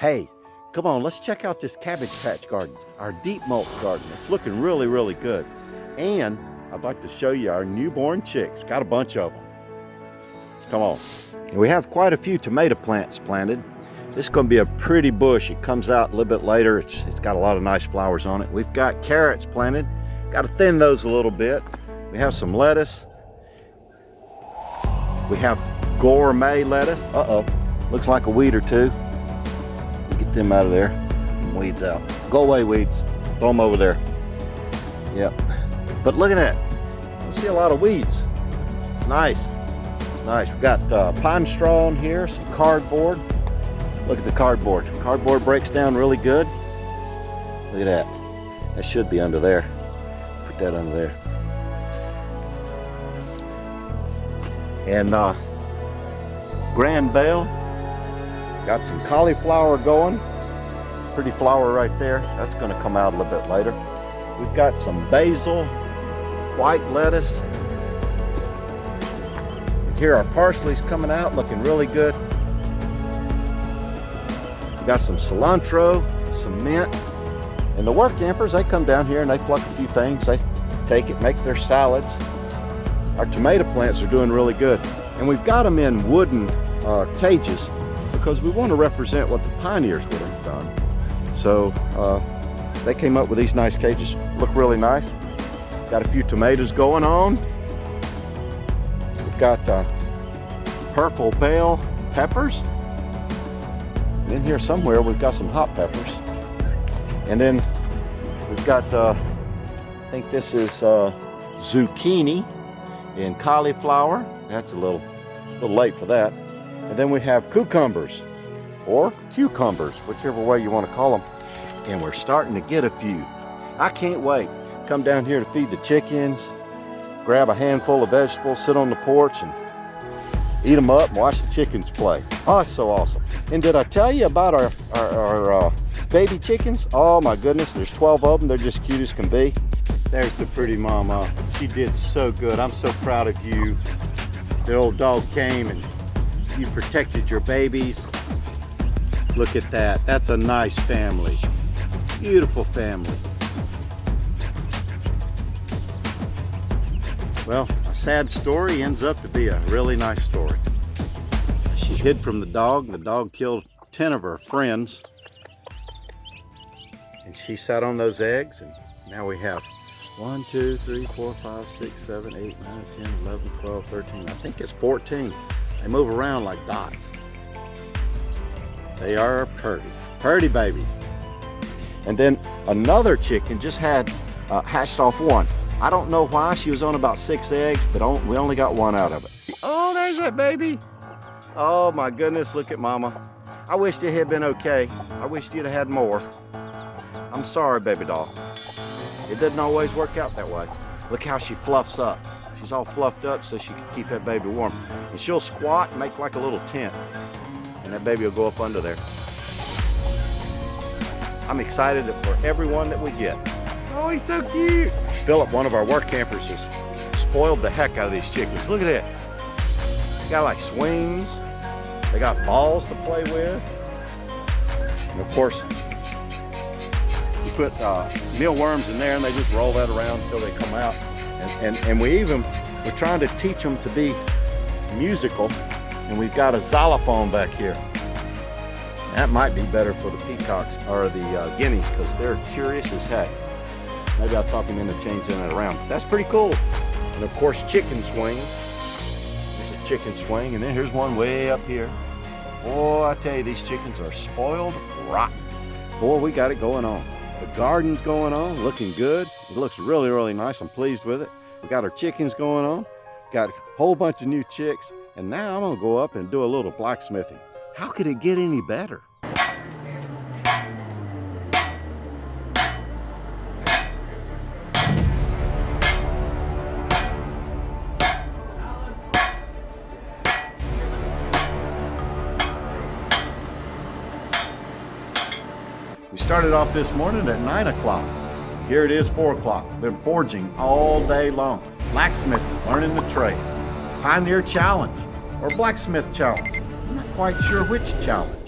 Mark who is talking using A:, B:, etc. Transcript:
A: Hey, come on, let's check out this cabbage patch garden, our deep mulch garden. It's looking really, really good. And I'd like to show you our newborn chicks. Got a bunch of them. Come on. And we have quite a few tomato plants planted. This is going to be a pretty bush. It comes out a little bit later. It's got a lot of nice flowers on it. We've got carrots planted. Got to thin those a little bit. We have some lettuce. We have gourmet lettuce. Uh-oh, looks like a weed or two. Get them out of there. Weeds out. Go away, weeds. Throw them over there. Yep. But look at that. I see a lot of weeds. It's nice. It's nice. We've got pine straw in here, some cardboard. Look at the cardboard. Cardboard breaks down really good. Look at that. That should be under there. Put that under there. And grand bale. Got some cauliflower going. Pretty flower right there. That's going to come out a little bit later. We've got some basil, white lettuce. And here our parsley's coming out, looking really good. We've got some cilantro, some mint. And the work campers, they come down here and they pluck a few things. They take it, make their salads. Our tomato plants are doing really good. And we've got them in wooden cages because we want to represent what the pioneers would have done. So they came up with these nice cages. Look really nice. Got a few tomatoes going on. We've got purple bell peppers. And in here somewhere we've got some hot peppers. And then we've got, I think this is zucchini and cauliflower. That's a little late for that. And then we have cucumbers or cucumbers, whichever way you want to call them. And we're starting to get a few. I can't wait. Come down here to feed the chickens, grab a handful of vegetables, sit on the porch and eat them up and watch the chickens play. Oh, it's so awesome. And did I tell you about our baby chickens? Oh my goodness, there's 12 of them. They're just cute as can be. There's the pretty mama. She did so good. I'm so proud of you. The old dog came and you protected your babies. Look at that. That's a nice family. Beautiful family. Well, a sad story ends up to be a really nice story. She hid from the dog. The dog killed 10 of her friends. And she sat on those eggs, and now we have 1, 2, 3, 4, 5, 6, 7, 8, 9, 10, 11, 12, 13. I think it's 14. They move around like dots. They are purty babies. And then another chicken just had hatched off one. I don't know why. She was on about 6 eggs, but we only got one out of it. Oh, there's that baby. Oh my goodness, look at mama. I wished it had been okay. I wished you'd have had more. I'm sorry, baby doll. It doesn't always work out that way. Look how she fluffs up. She's all fluffed up so she can keep that baby warm. And she'll squat and make like a little tent. And that baby will go up under there. I'm excited for everyone that we get. Oh, he's so cute. Philip, one of our work campers, has spoiled the heck out of these chickens. Look at that. They got like swings. They got balls to play with. And of course, you put mealworms in there and they just roll that around until they come out. And we're trying to teach them to be musical. And we've got a xylophone back here. That might be better for the peacocks or the guineas because they're curious as heck. Maybe I'll talk them into changing it around. That's pretty cool. And of course, chicken swings. There's a chicken swing, and then here's one way up here. Boy, I tell you, these chickens are spoiled rotten. Boy, we got it going on. The garden's going on, looking good. It looks really, really nice. I'm pleased with it. We got our chickens going on. Got a whole bunch of new chicks. And now I'm gonna go up and do a little blacksmithing. How could it get any better? We started off this morning at 9 o'clock. Here it is 4 o'clock. Been forging all day long. Blacksmithing, learning the trade. Pioneer Challenge or Blacksmith Challenge. I'm not quite sure which challenge.